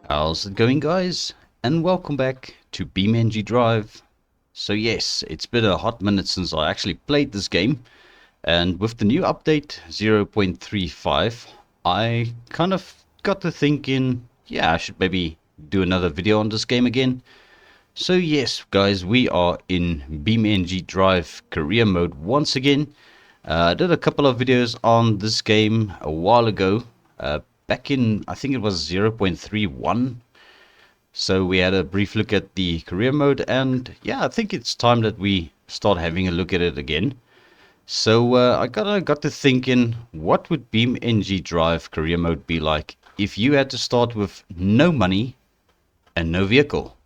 How's it going, guys? And welcome back to BeamNG.drive. So yes, it's been a hot minute since I actually played this game, and with the new update 0.35, I kind of got to thinking, yeah, I should maybe do another video on this game again. So yes, guys, we are in BeamNG.drive career mode once again. I did a couple of videos on this game a while ago, back in, I think it was 0.31. So we had a brief look at the career mode, and yeah, I think it's time that we start having a look at it again. So I got to thinking, what would BeamNG.drive career mode be like if you had to start with no money and no vehicle?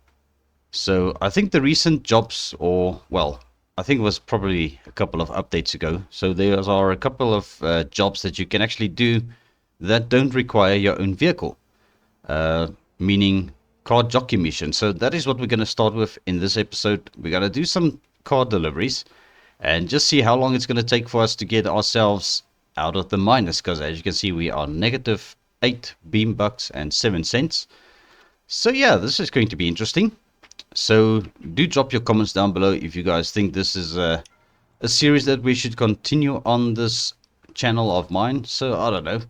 So I think the recent jobs, or well, I think it was probably a couple of updates ago. So there are a couple of jobs that you can actually do that don't require your own vehicle, meaning car jockey mission. So that is what we're going to start with in this episode. We're going to do some car deliveries and just see how long it's going to take for us to get ourselves out of the minus, because as you can see, we are negative 8 beam bucks and 7 cents. So yeah, this is going to be interesting. So do drop your comments down below if you guys think this is a series that we should continue on this channel of mine. So I don't know.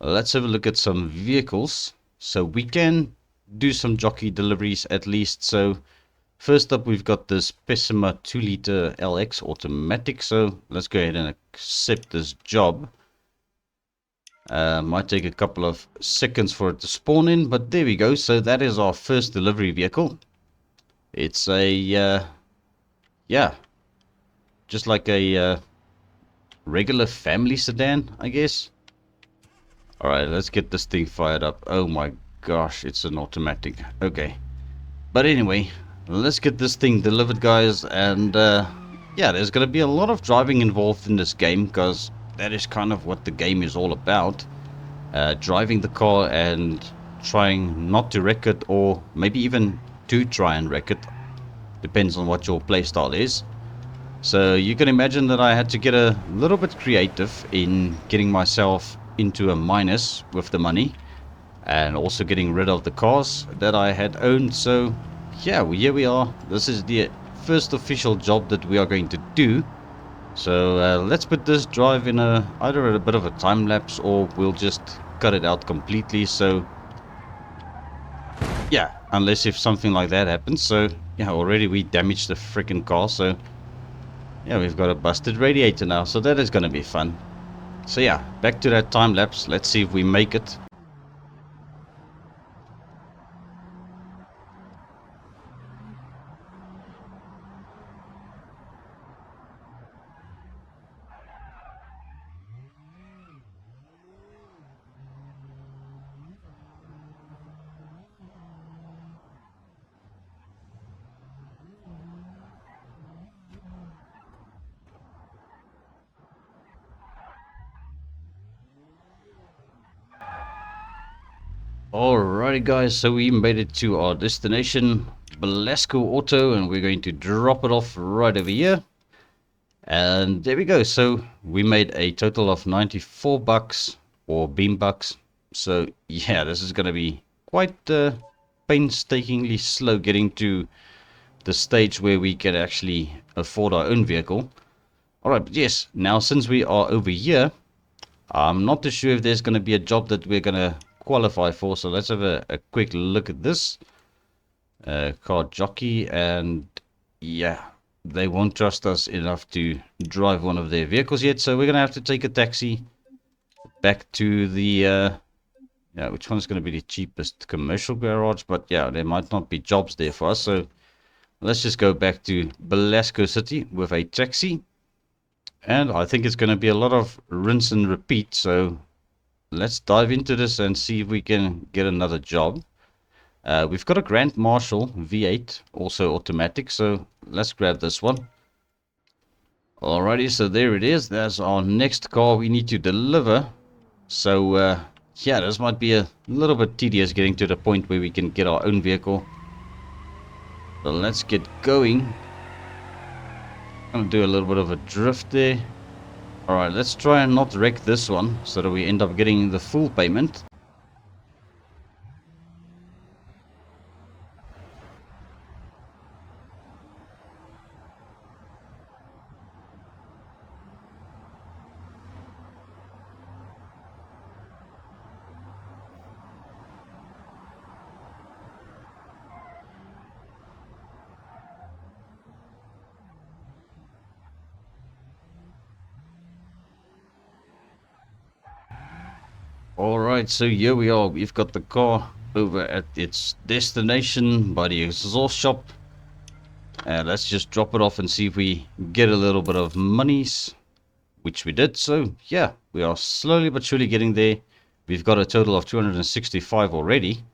Let's have a look at some vehicles. So we can do some jockey deliveries at least. So first up, we've got this Pessima 2-liter LX automatic. So let's go ahead and accept this job. Might take a couple of seconds for it to spawn in, but there we go. So that is our first delivery vehicle. It's a, yeah, just like a regular family sedan, I guess. Alright, let's get this thing fired up. Oh my gosh, it's an automatic. Okay. But anyway, let's get this thing delivered, guys. And, yeah, there's going to be a lot of driving involved in this game, because that is kind of what the game is all about. Driving the car and trying not to wreck it, or maybe even to try and wreck it. Depends on what your playstyle is. So you can imagine that I had to get a little bit creative in getting myself into a minus with the money, and also getting rid of the cars that I had owned. So yeah, here we are. This is the first official job that we are going to do. So let's put this drive in either a bit of a time lapse, or we'll just cut it out completely. So yeah, unless if something like that happens. So yeah, already we damaged the freaking car. So yeah, we've got a busted radiator now, so that is going to be fun. So yeah, back to that time lapse. Let's see if we make it. Alrighty, guys, so we made it to our destination, Belasco Auto, and we're going to drop it off right over here. And there we go. So we made a total of 94 bucks, or beam bucks. So yeah, this is going to be quite painstakingly slow getting to the stage where we can actually afford our own vehicle. Alright, but yes, now since we are over here, I'm not too sure if there's going to be a job that we're going to qualify for. So let's have a quick look at this. Car jockey, and yeah, they won't trust us enough to drive one of their vehicles yet. So we're going to have to take a taxi back to the, yeah, which one's going to be the cheapest? Commercial garage. But yeah, there might not be jobs there for us. So let's just go back to Belasco City with a taxi. And I think it's going to be a lot of rinse and repeat. So let's dive into this and see if we can get another job. We've got a Grand Marshal V8, also automatic. So let's grab this one. Alrighty, so there it is. That's our next car we need to deliver. So yeah, this might be a little bit tedious getting to the point where we can get our own vehicle. So let's get going. I'm gonna do a little bit of a drift there. Alright, let's try and not wreck this one so that we end up getting the full payment. Alright, so here we are. We've got the car over at its destination by the exhaust shop. Let's just drop it off and see if we get a little bit of monies, which we did. So yeah, we are slowly but surely getting there. We've got a total of 265 already.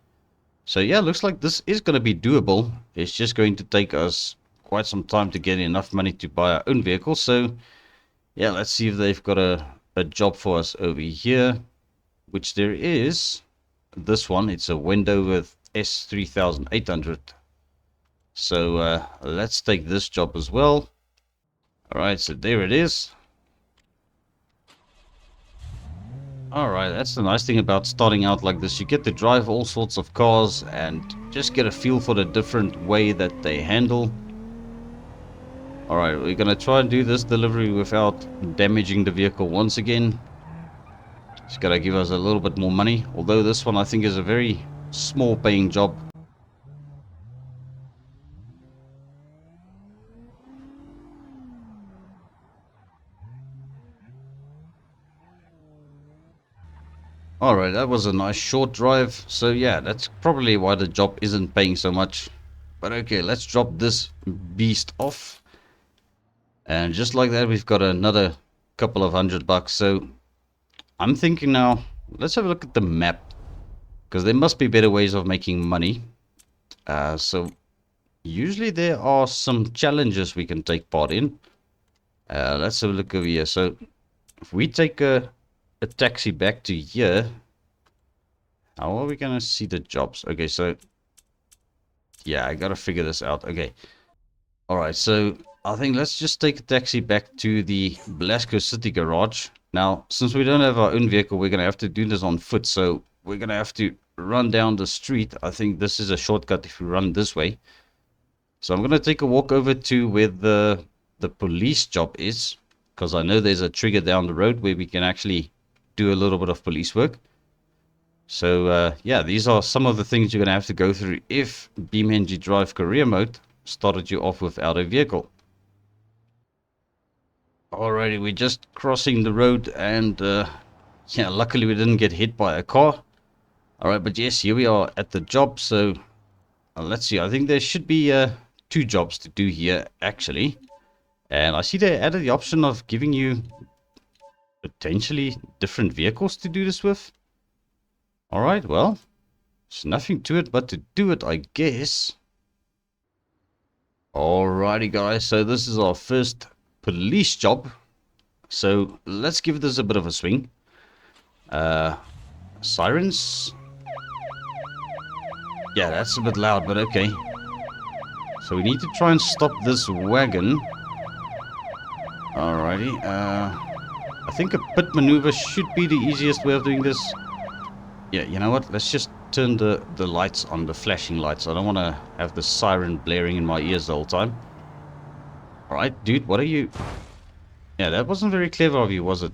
So yeah, looks like this is going to be doable. It's just going to take us quite some time to get enough money to buy our own vehicle. So yeah, let's see if they've got a job for us over here, which there is. This one, it's a window with S3800. So let's take this job as well. Alright, so there it is. Alright, that's the nice thing about starting out like this. You get to drive all sorts of cars and just get a feel for the different way that they handle. Alright, we're going to try and do this delivery without damaging the vehicle once again. It's got to give us a little bit more money. Although this one I think is a very small paying job. Alright, that was a nice short drive. So yeah, that's probably why the job isn't paying so much. But okay, let's drop this beast off. And just like that, we've got another couple of $100. So I'm thinking now, let's have a look at the map. Because there must be better ways of making money. So usually there are some challenges we can take part in. Let's have a look over here. So if we take a taxi back to here, how are we gonna see the jobs? Okay, so yeah, I gotta figure this out. Okay, all right, so I think let's just take a taxi back to the Blasco City garage. Now, since we don't have our own vehicle, we're gonna have to do this on foot, so we're gonna have to run down the street. I think this is a shortcut if we run this way. So I'm gonna take a walk over to where the police job is, because I know there's a trigger down the road where we can actually do a little bit of police work. So yeah, these are some of the things you're going to have to go through if BeamNG.drive career mode started you off without a vehicle. Alrighty, we're just crossing the road and yeah, luckily we didn't get hit by a car. Alright, but yes, here we are at the job. So let's see, I think there should be 2 jobs to do here actually. And I see they added the option of giving you potentially different vehicles to do this with. Alright, well, there's nothing to it but to do it, I guess. Alrighty guys, so this is our first police job. So let's give this a bit of a swing. Sirens. Yeah, that's a bit loud, but okay. So we need to try and stop this wagon. Alrighty, I think a pit maneuver should be the easiest way of doing this. Yeah, you know what? Let's just turn the lights on, the flashing lights. I don't want to have the siren blaring in my ears the whole time. Alright, dude, what are you... Yeah, that wasn't very clever of you, was it?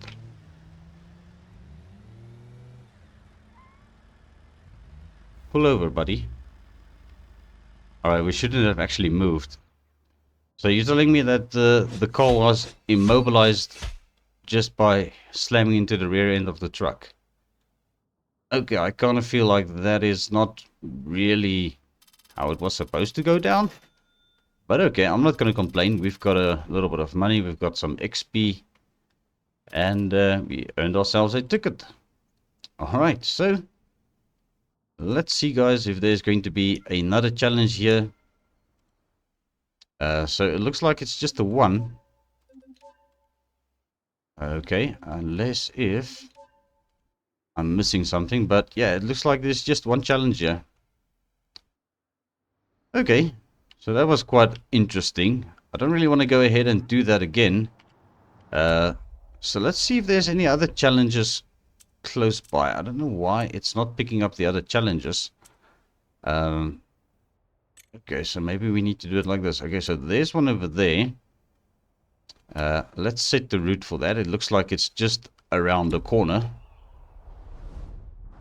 Pull over, buddy. Alright, we shouldn't have actually moved. So you're telling me that the car was immobilized just by slamming into the rear end of the truck? Okay, I kind of feel like that is not really how it was supposed to go down. But okay, I'm not going to complain. We've got a little bit of money. We've got some XP. And we earned ourselves a ticket. Alright, so let's see, guys, if there's going to be another challenge here. So it looks like it's just the one. Okay, unless if I'm missing something, but yeah, it looks like there's just one challenge here. Okay, so that was quite interesting. I don't really want to go ahead and do that again. So let's see if there's any other challenges close by. I don't know why it's not picking up the other challenges. Okay, so maybe we need to do it like this. Okay, so there's one over there. Let's set the route for that. It looks like it's just around the corner.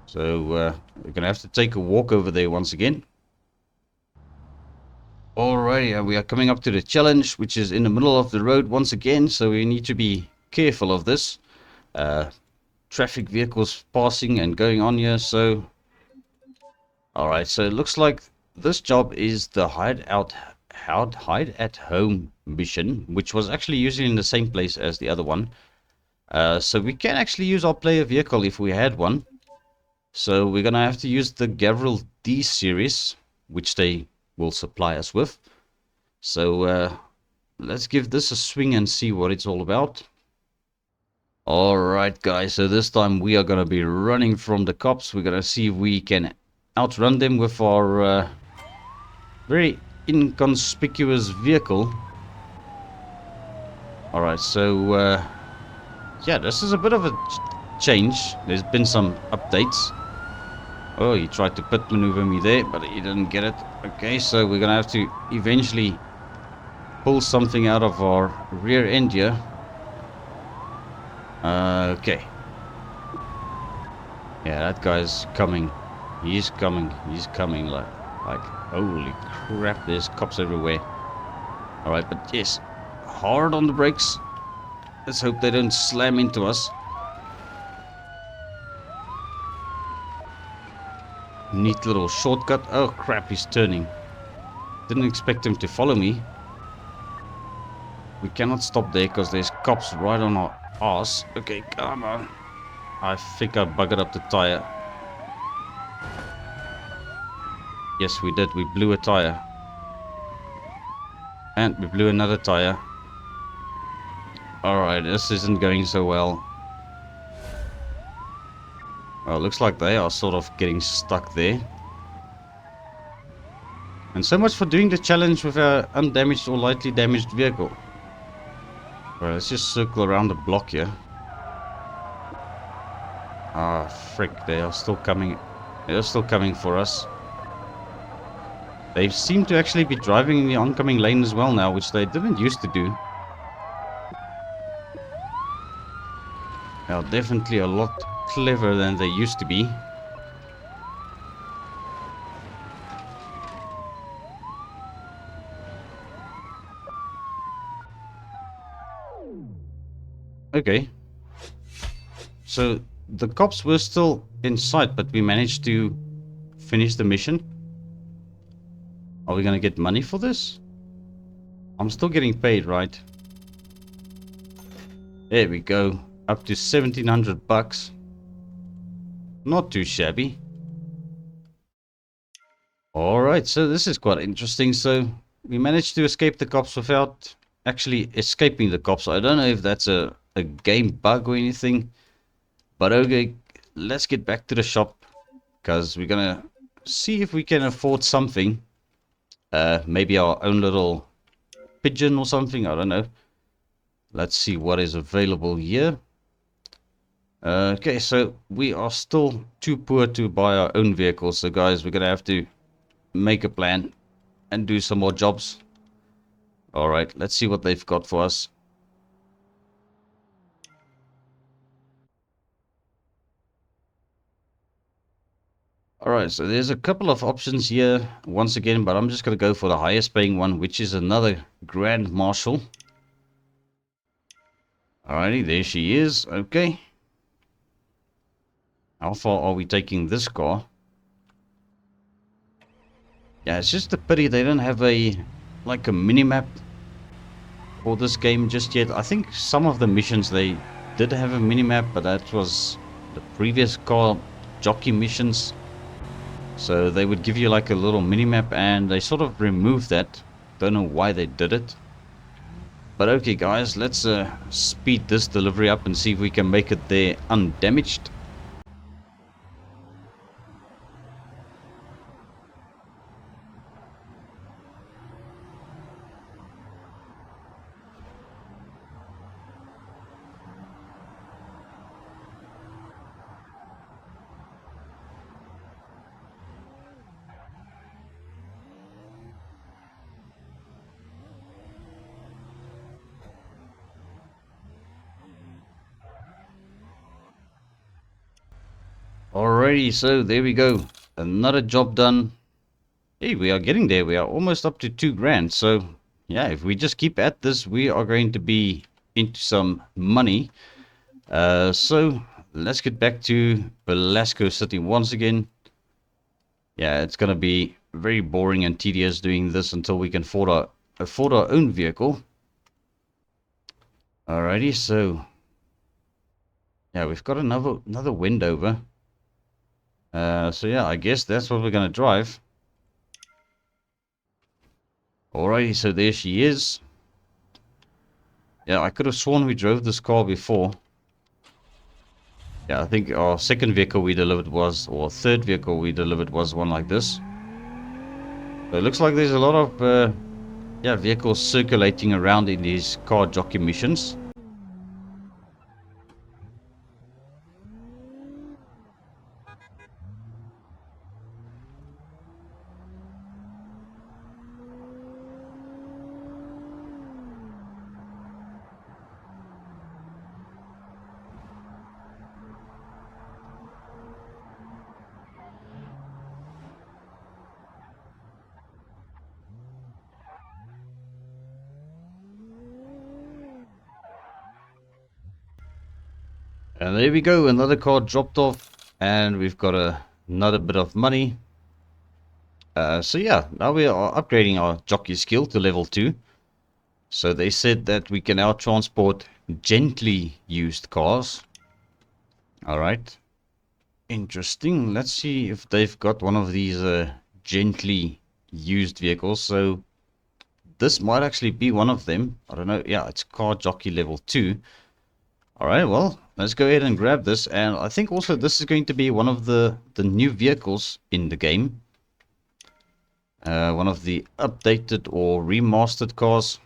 So we're going to have to take a walk over there once again. Alrighty, we are coming up to the challenge, which is in the middle of the road once again. So we need to be careful of this. traffic vehicles passing and going on here. So, alright, so it looks like this job is the hide at home mission, which was actually usually in the same place as the other one. So we can actually use our player vehicle if we had one. So we're gonna have to use the Gavril D series, which they will supply us with. So let's give this a swing and see what it's all about. Alright guys, so this time we are gonna be running from the cops. We're gonna see if we can outrun them with our very inconspicuous vehicle. Alright, so yeah, this is a bit of a change. There's been some updates. Oh, he tried to pit maneuver me there, but he didn't get it. Okay, so we're gonna have to eventually pull something out of our rear end here. Okay. Yeah, that guy's coming. He's coming. He's coming like holy crap, there's cops everywhere. Alright, but yes, hard on the brakes. Let's hope they don't slam into us. Neat little shortcut. Oh crap, he's turning. Didn't expect him to follow me. We cannot stop there because there's cops right on our ass. Okay, come on. I think I buggered up the tire. Yes, we did. We blew a tire. And we blew another tire. Alright, this isn't going so well. Well, it looks like they are sort of getting stuck there. And so much for doing the challenge with our undamaged or lightly damaged vehicle. Well, let's just circle around the block here. Ah, frick, they are still coming. They are still coming for us. They seem to actually be driving in the oncoming lane as well now, which they didn't used to do. They are definitely a lot cleverer than they used to be. Okay. So the cops were still in sight, but we managed to finish the mission. Are we gonna get money for this? I'm still getting paid, right? There we go. Up to 1,700 bucks. Not too shabby. Alright, so this is quite interesting. So we managed to escape the cops without actually escaping the cops. I don't know if that's a game bug or anything. But okay, let's get back to the shop. Because we're gonna see if we can afford something. Maybe our own little pigeon or something. I don't know. Let's see what is available here. Okay, so we are still too poor to buy our own vehicles. So guys, we're gonna have to make a plan and do some more jobs. Alright, let's see what they've got for us. Alright, so there's a couple of options here once again, but I'm just gonna go for the highest paying one, which is another Grand Marshal. Alrighty, there she is. Okay. How far are we taking this car? Yeah, it's just a pity they don't have a mini-map for this game just yet. I think some of the missions they did have a mini-map, but that was the previous car jockey missions. So they would give you like a little mini-map, and they sort of removed that. Don't know why they did it. But okay guys, let's speed this delivery up and see if we can make it there undamaged. Alrighty, so there we go. Another job done. Hey, we are getting there. We are almost up to 2 grand. So, yeah, if we just keep at this, we are going to be into some money. So, let's get back to Velasco City once again. Yeah, it's gonna be very boring and tedious doing this until we can afford our own vehicle. Alrighty, so yeah, we've got another Wendover. So yeah, I guess that's what we're gonna drive. Alrighty, so there she is. Yeah, I could have sworn we drove this car before. Yeah, I think our second vehicle we delivered was, or third vehicle we delivered was one like this. So it looks like there's a lot of yeah, vehicles circulating around in these car jockey missions. And there we go, another car dropped off, and we've got another bit of money. So yeah, now we are upgrading our jockey skill to level 2. So they said that we can now transport gently used cars. Alright. Interesting. Let's see if they've got one of these gently used vehicles. So this might actually be one of them. I don't know. Yeah, it's car jockey level 2. Alright, well, let's go ahead and grab this. And I think also this is going to be one of the new vehicles in the game. One of the updated or remastered cars.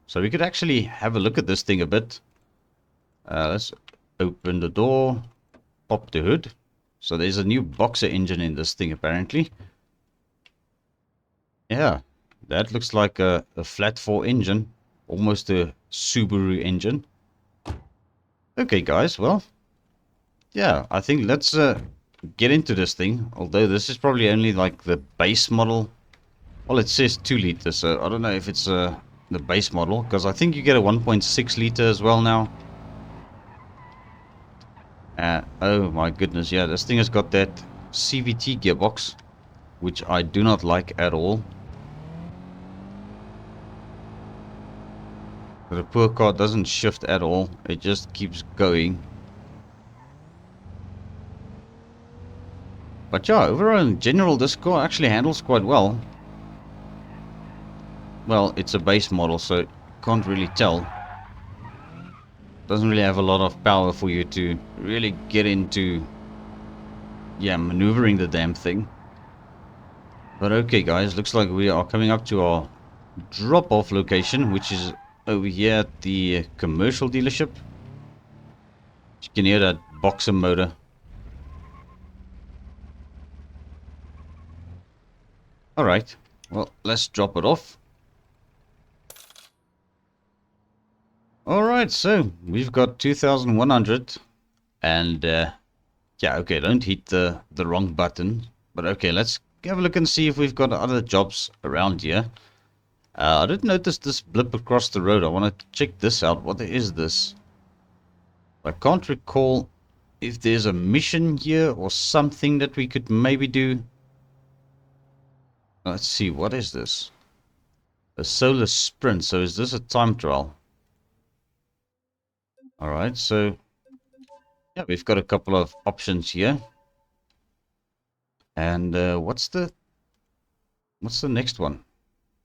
So we could actually have a look at this thing a bit. Let's open the door, pop the hood. So there's a new boxer engine in this thing apparently. Yeah, that looks like a flat 4 engine, almost a Subaru engine. Okay guys, well, yeah, I think let's get into this thing. Although this is probably only like the base model. Well, it says 2 liters, so I don't know if it's the base model, because I think you get a 1.6 liter as well now. Oh my goodness, yeah, this thing has got that CVT gearbox, which I do not like at all. The poor car doesn't shift at all, it just keeps going. But yeah, overall in general, this car actually handles quite well. Well, it's a base model, so you can't really tell. Doesn't really have a lot of power for you to really get into, yeah, maneuvering the damn thing. But okay guys, looks like we are coming up to our drop-off location, which is over here at the commercial dealership. You can hear that boxer motor. Alright, well, let's drop it off. Alright, so we've got 2,100. And yeah, okay, don't hit the wrong button. But okay, let's have a look and see if we've got other jobs around here. I did notice this blip across the road. I want to check this out. What is this? I can't recall if there's a mission here or something that we could maybe do. Let's see, what is this? A solar sprint. So is this a time trial? Alright, so yeah, we've got a couple of options here. And what's the next one?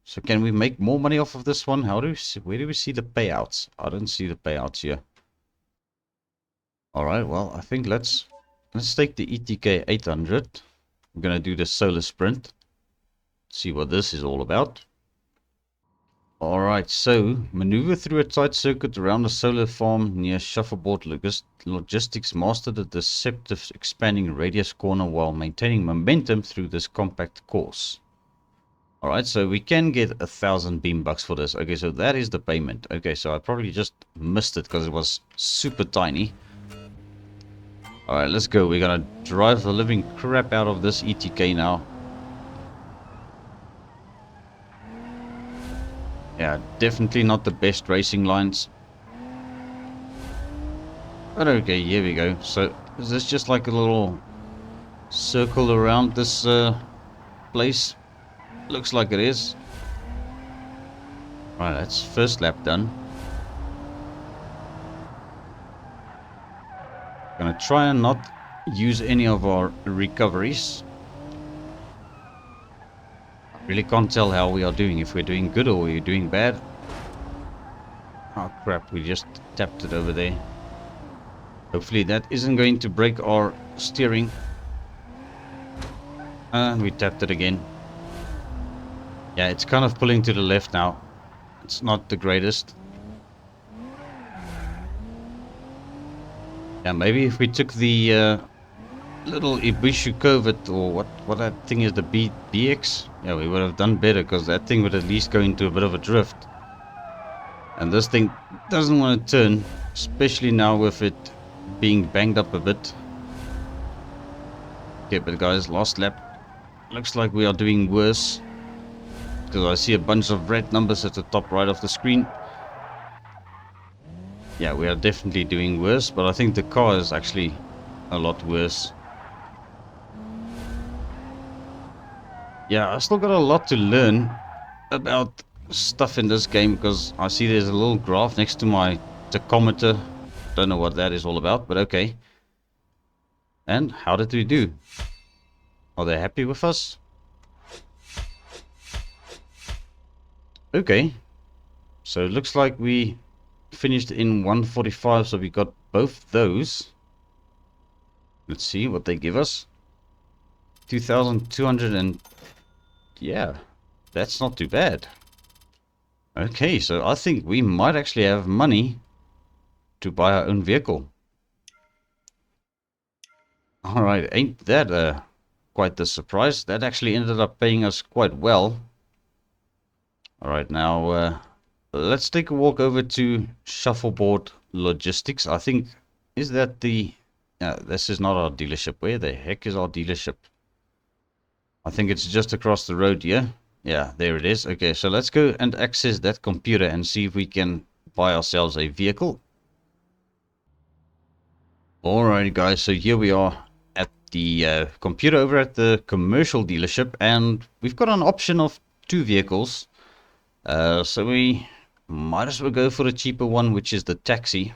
So can we make more money off of this one? How do we see, where do we see the payouts? I don't see the payouts here. Alright, well, I think let's take the ETK 800. We're gonna do the solar sprint. See what this is all about. Alright, so maneuver through a tight circuit around a solar farm near Shuffleboard Logistics. Master the deceptive expanding radius corner while maintaining momentum through this compact course. Alright, so we can get 1,000 beam bucks for this. Okay, so that is the payment. Okay, so I probably just missed it because it was super tiny. Alright, let's go. We're gonna drive the living crap out of this ETK now. Yeah, definitely not the best racing lines. But okay, here we go. So Is this just like a little circle around this place? Looks like it is. Right, that's first lap done. Gonna try and not use any of our recoveries. Really can't tell how we are doing, if we're doing good or we're doing bad. Oh crap, we just tapped it over there. Hopefully that isn't going to break our steering. We tapped it again. Yeah, it's kind of pulling to the left now. It's not the greatest. Yeah, maybe if we took the little Ibishu Covert, or what that thing is, the BX, yeah, we would have done better, because that thing would at least go into a bit of a drift. And this thing doesn't want to turn, especially now with it being banged up a bit. Okay, but guys, last lap. Looks like we are doing worse, because I see a bunch of red numbers at the top right of the screen. Yeah, we are definitely doing worse, but I think the car is actually a lot worse. Yeah, I still got a lot to learn about stuff in this game, because I see there's a little graph next to my tachometer. Don't know what that is all about, but okay. And how did we do? Are they happy with us? Okay. So it looks like we finished in 145, so we got both those. Let's see what they give us. 2,200 and... yeah, that's not too bad. Okay, so I think we might actually have money to buy our own vehicle. Alright, ain't that quite the surprise. That actually ended up paying us quite well. Alright, now let's take a walk over to Shuffleboard Logistics. I think, is that the... this is not our dealership. Where the heck is our dealership? I think it's just across the road here. Yeah, there it is. Okay, so let's go and access that computer and see if we can buy ourselves a vehicle. Alright guys, so here we are at the computer over at the commercial dealership, and we've got an option of two vehicles. So we might as well go for a cheaper one, which is the taxi.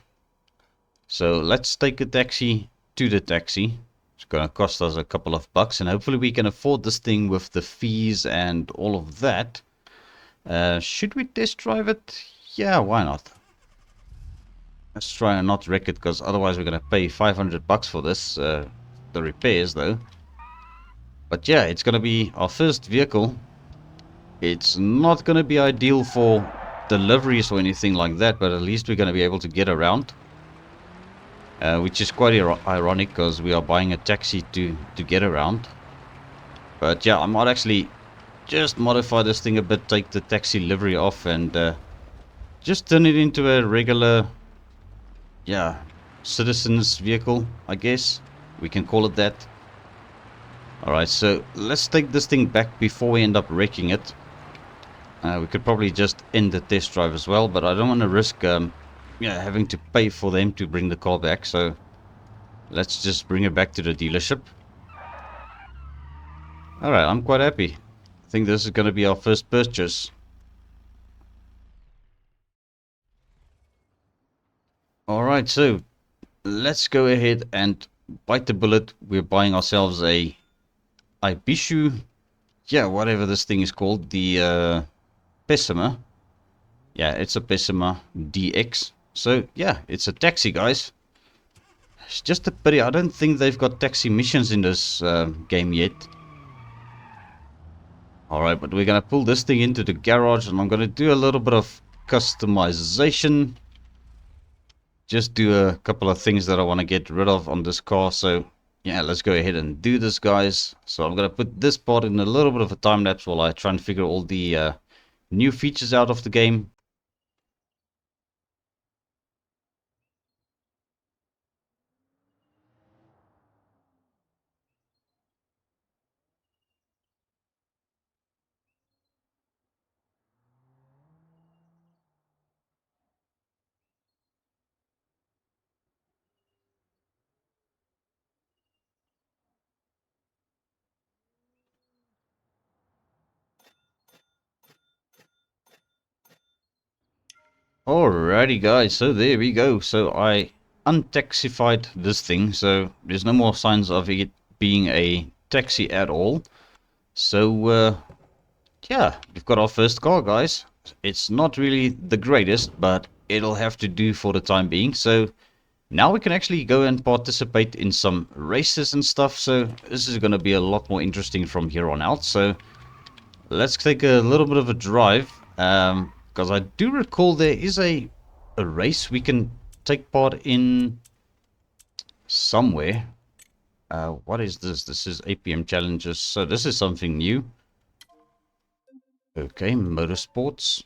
So let's take a taxi to the taxi. It's gonna cost us a couple of bucks, and hopefully we can afford this thing with the fees and all of that. Should we test drive it? Yeah, why not? Let's try and not wreck it, because otherwise we're going to pay 500 bucks for this, the repairs though. But yeah, it's going to be our first vehicle. It's not going to be ideal for deliveries or anything like that, but at least we're going to be able to get around. Which is quite ironic, because we are buying a taxi to get around. But yeah, I might actually just modify this thing a bit, take the taxi livery off, and just turn it into a regular, yeah, citizen's vehicle, I guess we can call it that. Alright, so let's take this thing back before we end up wrecking it. We could probably just end the test drive as well, but I don't want to risk yeah, having to pay for them to bring the car back, so let's just bring it back to the dealership. Alright, I'm quite happy. I think this is going to be our first purchase. Alright, so let's go ahead and bite the bullet. We're buying ourselves a Ibishu, yeah, whatever this thing is called, the Pessima. Yeah, it's a Pessima DX. So yeah, it's a taxi, guys. It's just a pity, I don't think they've got taxi missions in this game yet. Alright, but we're gonna pull this thing into the garage, and I'm gonna do a little bit of customization. Just do a couple of things that I want to get rid of on this car. So yeah, let's go ahead and do this, guys. So I'm gonna put this part in a little bit of a time lapse while I try and figure all the new features out of the game. Alrighty guys, so there we go. So I untaxified this thing, so there's no more signs of it being a taxi at all. So yeah, we've got our first car, guys. It's not really the greatest, but it'll have to do for the time being. So now we can actually go and participate in some races and stuff. So this is going to be a lot more interesting from here on out. So let's take a little bit of a drive, because I do recall there is a race we can take part in somewhere. What is this? This is APM challenges, so this is something new. Okay, motorsports.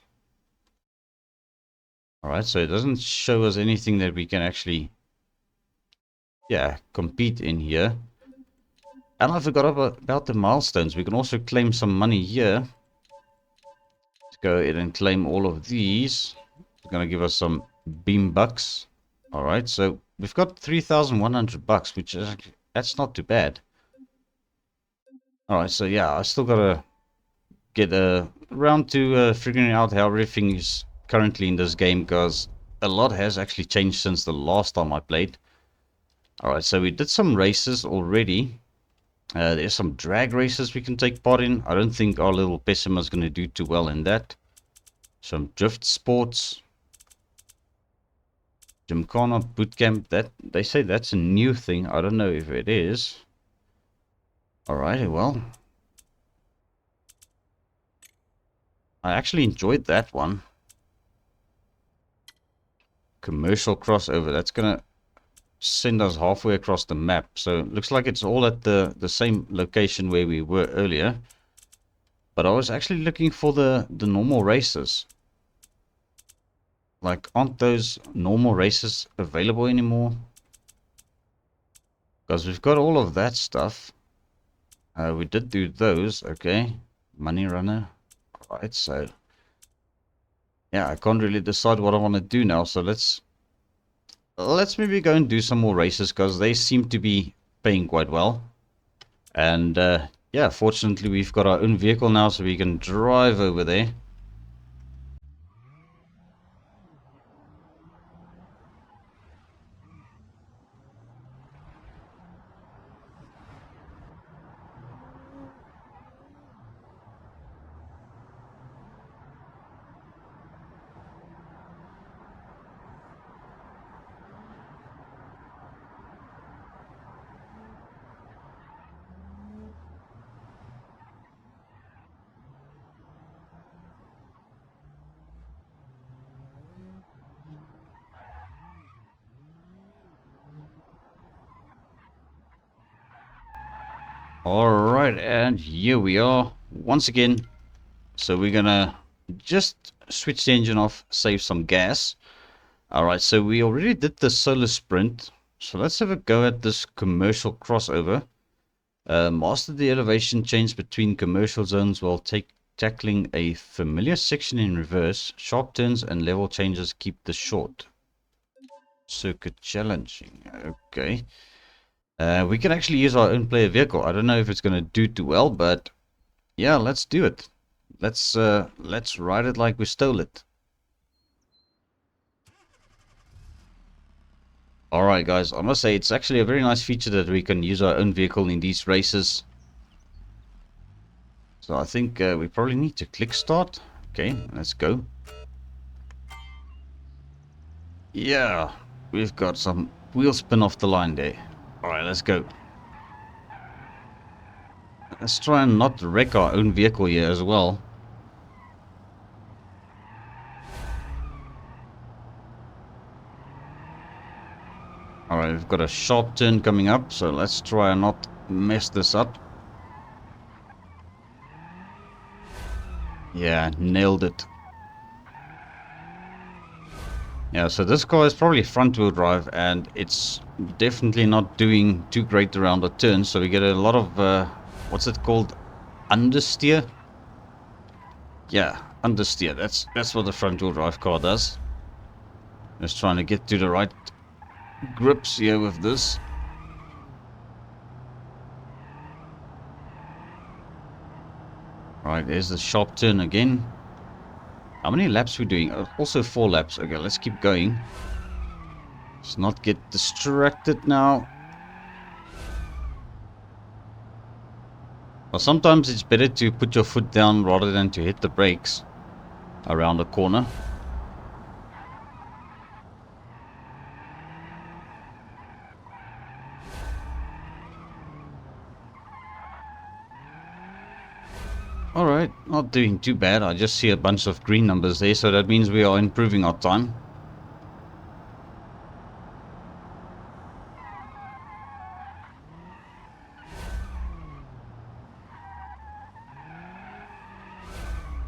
Alright, so it doesn't show us anything that we can actually, yeah, compete in here. And I forgot about the milestones. We can also claim some money here. Let's go ahead and claim all of these. It's going to give us some beam bucks. Alright, so we've got 3,100 bucks, which is actually, that's not too bad. Alright, so yeah, I still gotta get around to figuring out how everything is currently in this game, because a lot has actually changed since the last time I played. Alright, so we did some races already. There's some drag races we can take part in. I don't think our little Pessima is going to do too well in that. Some drift sports. Gymkhana bootcamp. That they say that's a new thing. I don't know if it is. Alright, well. I actually enjoyed that one. Commercial crossover. That's going to send us halfway across the map. So it looks like it's all at the same location where we were earlier. But I was actually looking for the normal races. Like, aren't those normal races available anymore? Because we've got all of that stuff. We did do those, okay. Money runner. Alright, so yeah, I can't really decide what I want to do now. So let's maybe go and do some more races, because they seem to be paying quite well. And yeah, fortunately we've got our own vehicle now, so we can drive over there. Alright, and here we are once again. So we're gonna just switch the engine off, save some gas. Alright, so we already did the solo sprint. So let's have a go at this commercial crossover. Master the elevation change between commercial zones while tackling a familiar section in reverse. Sharp turns and level changes keep the short. Circuit challenging. Okay. We can actually use our own player vehicle. I don't know if it's going to do too well, but yeah, let's do it. Let's ride it like we stole it. Alright guys, I must say it's actually a very nice feature that we can use our own vehicle in these races. So I think we probably need to click start. Okay, let's go. Yeah, we've got some wheel spin off the line there. Alright, let's go. Let's try and not wreck our own vehicle here as well. Alright, we've got a sharp turn coming up, so let's try and not mess this up. Yeah, nailed it. Yeah, so this car is probably front wheel drive, and it's definitely not doing too great around the turns, so we get a lot of, what's it called? Understeer? Yeah, understeer. That's what the front wheel drive car does. Just trying to get to the right grips here with this. Right, there's the sharp turn again. How many laps we doing? Also 4 laps. Okay, let's keep going. Let's not get distracted now. Well, sometimes it's better to put your foot down rather than to hit the brakes around a corner. Alright, not doing too bad. I just see a bunch of green numbers there, so that means we are improving our time.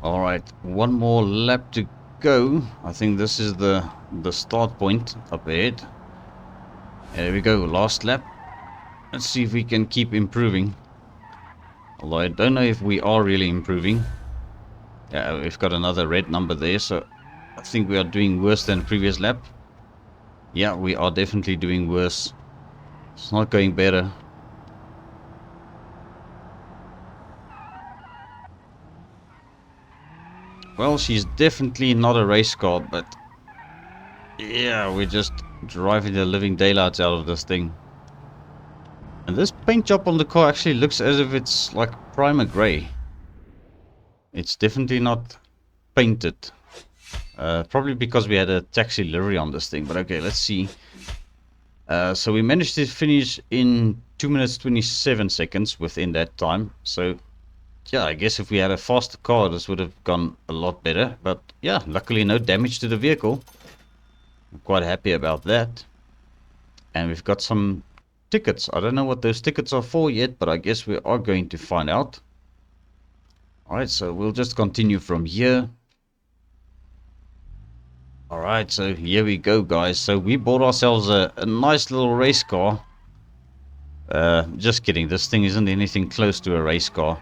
Alright, one more lap to go. I think this is the start point up ahead. There we go, last lap. Let's see if we can keep improving. Although I don't know if we are really improving. Yeah, we've got another red number there, so I think we are doing worse than previous lap. Yeah, we are definitely doing worse. It's not going better. Well, she's definitely not a race car, but yeah, we're just driving the living daylights out of this thing. And this paint job on the car actually looks as if it's like primer grey. It's definitely not painted. Probably because we had a taxi livery on this thing, but okay, let's see. So we managed to finish in 2 minutes 27 seconds within that time. So yeah, I guess if we had a faster car, this would have gone a lot better. But yeah, luckily no damage to the vehicle. I'm quite happy about that. And we've got some tickets. I don't know what those tickets are for yet, but I guess we are going to find out. Alright, so we'll just continue from here. Alright, so here we go, guys. So we bought ourselves a nice little race car. Just kidding, this thing isn't anything close to a race car.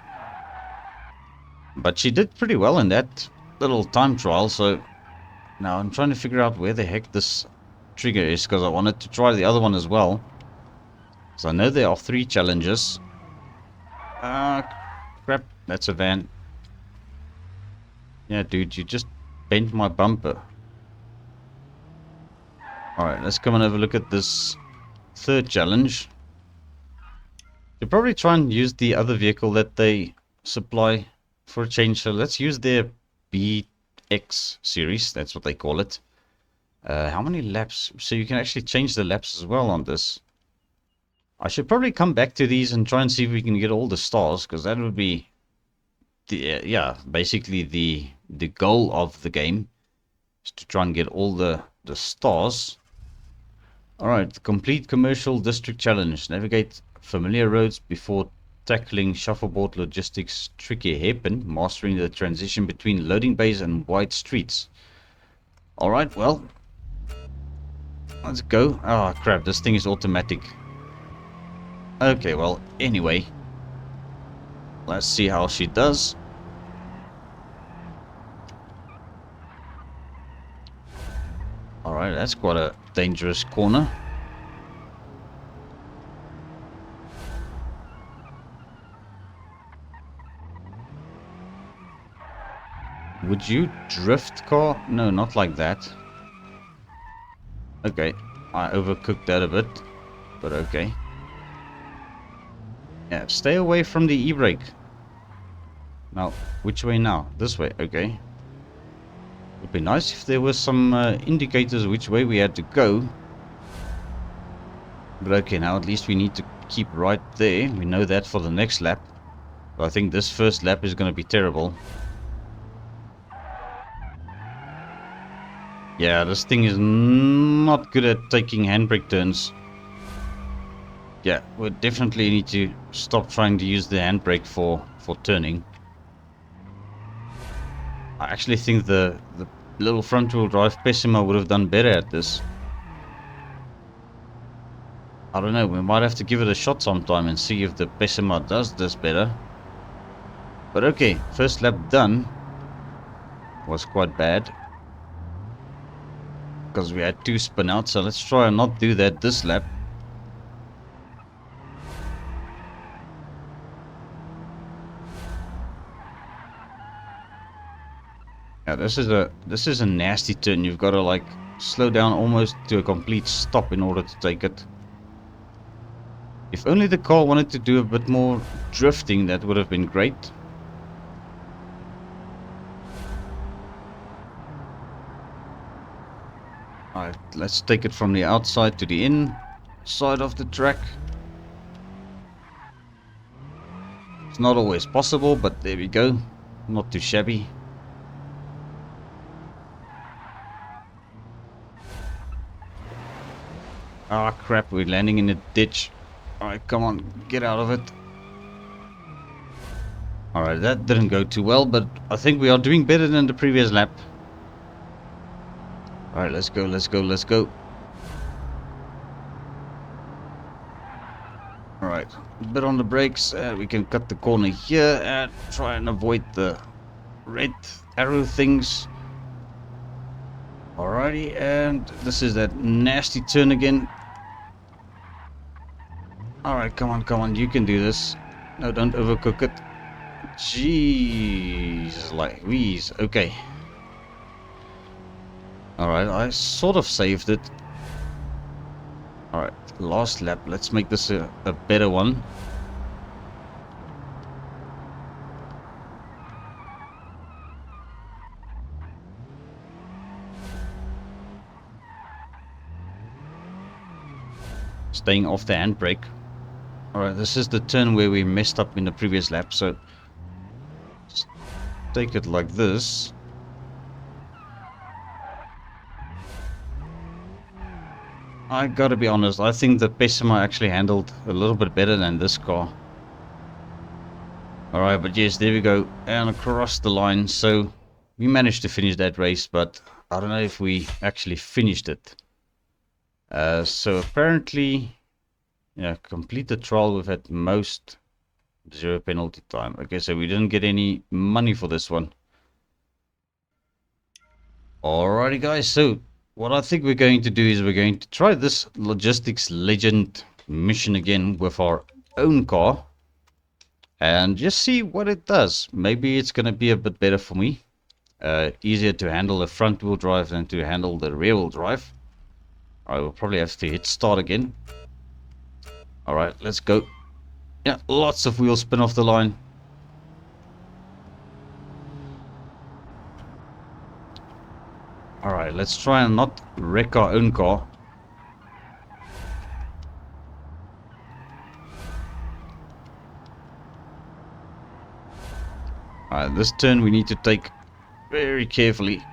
But she did pretty well in that little time trial, so now I'm trying to figure out where the heck this trigger is, because I wanted to try the other one as well. So I know there are 3 challenges. Crap, that's a van. Yeah, dude, you just bent my bumper. Alright, let's come and have a look at this 3rd challenge. You'll probably try and use the other vehicle that they supply for a change. So let's use their BX series. That's what they call it. How many laps? So you can actually change the laps as well on this. I should probably come back to these and try and see if we can get all the stars, because that would be the yeah, basically the goal of the game is to try and get all the stars. Alright, complete commercial district challenge. Navigate familiar roads before tackling shuffleboard logistics tricky hairpin, mastering the transition between loading bays and wide streets. Alright, well, let's go. Oh crap, this thing is automatic. Okay, well, anyway, let's see how she does. Alright, that's quite a dangerous corner. Would you drift car? No, not like that. Okay, I overcooked that a bit, but okay. Yeah, stay away from the e-brake. Now, which way now? This way, okay. Would be nice if there were some indicators which way we had to go. But okay, now at least we need to keep right there. We know that for the next lap. But I think this first lap is going to be terrible. Yeah, this thing is not good at taking handbrake turns. Yeah, we definitely need to stop trying to use the handbrake for turning. I actually think the little front-wheel drive Pessima would have done better at this. I don't know, we might have to give it a shot sometime and see if the Pessima does this better. But okay, first lap done. Was quite bad, because we had 2 spin outs, so let's try and not do that this lap. Yeah, this is a nasty turn. You've got to like slow down almost to a complete stop in order to take it. If only the car wanted to do a bit more drifting, that would have been great. Alright, let's take it from the outside to the inside of the track. It's not always possible, but there we go. Not too shabby. Ah, crap, we're landing in a ditch. Alright, come on, get out of it. Alright, that didn't go too well, but I think we are doing better than the previous lap. Alright, let's go, let's go, let's go. Alright, a bit on the brakes. We can cut the corner here and try and avoid the red arrow things. Alrighty, and this is that nasty turn again. Alright, come on, you can do this. No, don't overcook it. Jeez, like wheeze. Okay. Alright, I sort of saved it. Alright, last lap. Let's make this a better one. Staying off the handbrake. Alright, this is the turn where we messed up in the previous lap, so just take it like this. I gotta be honest, I think the Pessima actually handled a little bit better than this car. Alright, but yes, there we go, and across the line. So we managed to finish that race, but I don't know if we actually finished it. So apparently, yeah, complete the trial with at most 0 penalty time. Okay, so we didn't get any money for this one. Alrighty guys, so what I think we're going to do is we're going to try this logistics legend mission again with our own car and just see what it does. Maybe it's going to be a bit better for me. Easier to handle the front wheel drive than to handle the rear wheel drive. I will probably have to hit start again. Alright, let's go. Yeah, lots of wheel spin off the line. Alright, let's try and not wreck our own car. Alright, this turn we need to take very carefully.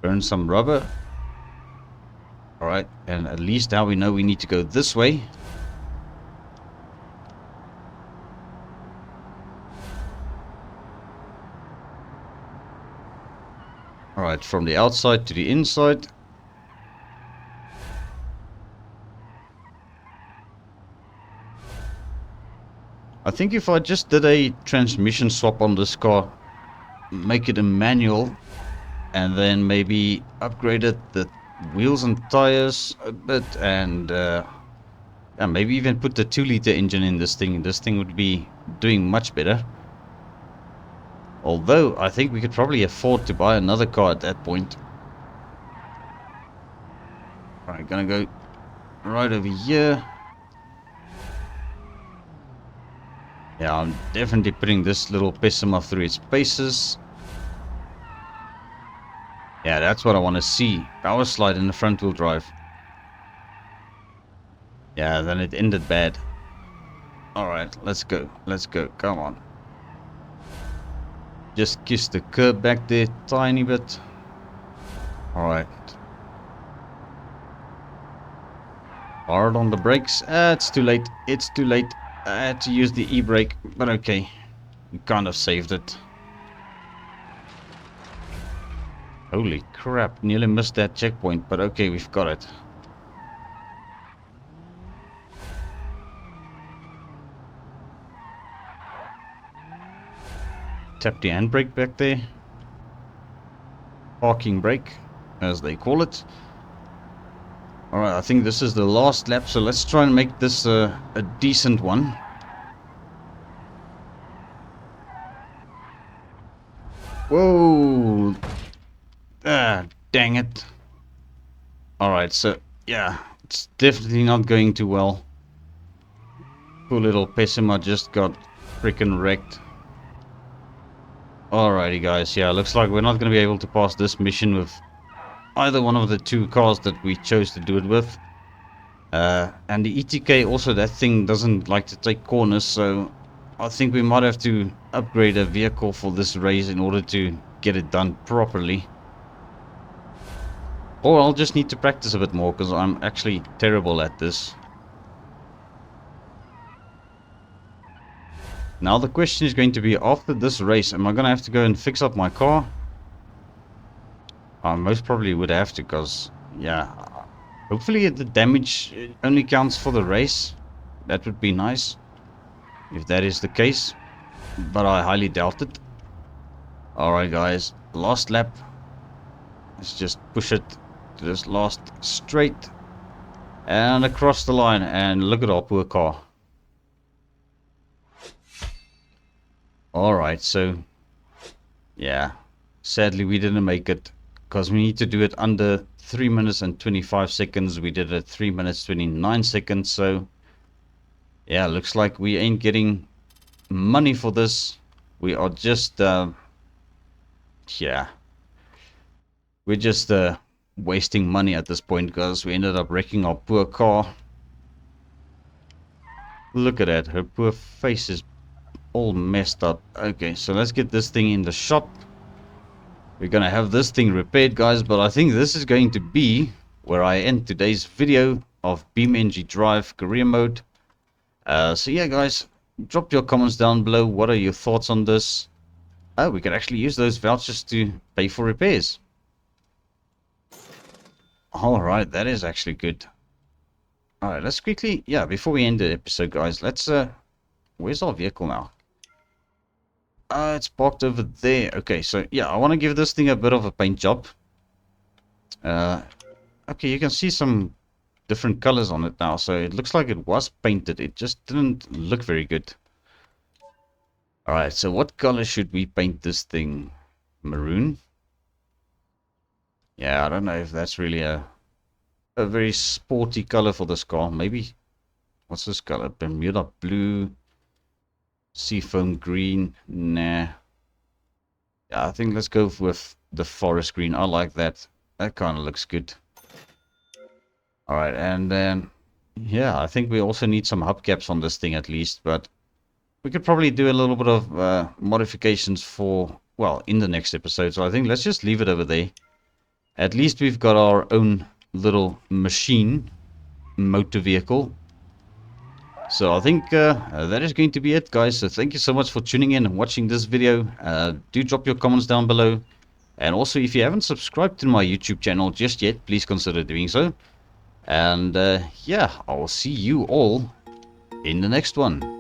Burn some rubber. Alright, and at least now we know we need to go this way. Alright, from the outside to the inside. I think if I just did a transmission swap on this car, make it a manual, and then maybe upgraded the wheels and tires a bit, and yeah, maybe even put the 2-liter engine in this thing would be doing much better. Although I think we could probably afford to buy another car at that point. Alright, gonna go right over here. Yeah, I'm definitely putting this little Pessima through its paces. Yeah, that's what I want to see. Power slide in the front wheel drive. Yeah, then it ended bad. Alright, let's go. Let's go. Come on. Just kiss the curb back there tiny bit. Alright. Hard on the brakes. It's too late. It's too late. I had to use the e-brake, but okay. We kind of saved it. Holy crap, nearly missed that checkpoint, but okay, we've got it. Tap the handbrake back there. Parking brake, as they call it. Alright, I think this is the last lap, so let's try and make this a decent one. Whoa! Ah, dang it. Alright, so, yeah, it's definitely not going too well. Poor little Pessima just got freaking wrecked. Alrighty, guys, yeah, looks like we're not going to be able to pass this mission with either one of the two cars that we chose to do it with. And the ETK also, that thing doesn't like to take corners, so I think we might have to upgrade a vehicle for this race in order to get it done properly. Or I'll just need to practice a bit more, because I'm actually terrible at this. Now the question is going to be, after this race, am I going to have to go and fix up my car? I most probably would have to, because, yeah, hopefully the damage only counts for the race. That would be nice, if that is the case, but I highly doubt it. Alright guys, last lap. Let's just push it to this last straight and across the line, and look at our poor car. Alright, so yeah, sadly we didn't make it, because we need to do it under 3 minutes and 25 seconds. We did it 3 minutes 29 seconds, so yeah, looks like we ain't getting money for this. We are just yeah, we're just wasting money at this point, because we ended up wrecking our poor car. Look at that, her poor face is all messed up. Okay, so let's get this thing in the shop. We're gonna have this thing repaired, guys, but I think this is going to be where I end today's video of BeamNG.drive career mode. So yeah, guys, drop your comments down below. What are your thoughts on this? Oh, we can actually use those vouchers to pay for repairs. Alright, that is actually good. Alright, let's quickly, yeah, before we end the episode, guys, let's, where's our vehicle now? It's parked over there. Okay, so, yeah, I want to give this thing a bit of a paint job. Okay, you can see some different colors on it now, so it looks like it was painted. It just didn't look very good. Alright, so what color should we paint this thing? Maroon? Yeah, I don't know if that's really a very sporty color for this car. Maybe, what's this color? Bermuda blue, seafoam green. Nah. Yeah, I think let's go with the forest green. I like that. That kind of looks good. Alright, and then, yeah, I think we also need some hubcaps on this thing at least, but we could probably do a little bit of modifications for, well, in the next episode. So I think let's just leave it over there. At least we've got our own little machine, motor vehicle. So I think that is going to be it, guys. So thank you so much for tuning in and watching this video. Do drop your comments down below. And also, if you haven't subscribed to my YouTube channel just yet, please consider doing so. And yeah, I'll see you all in the next one.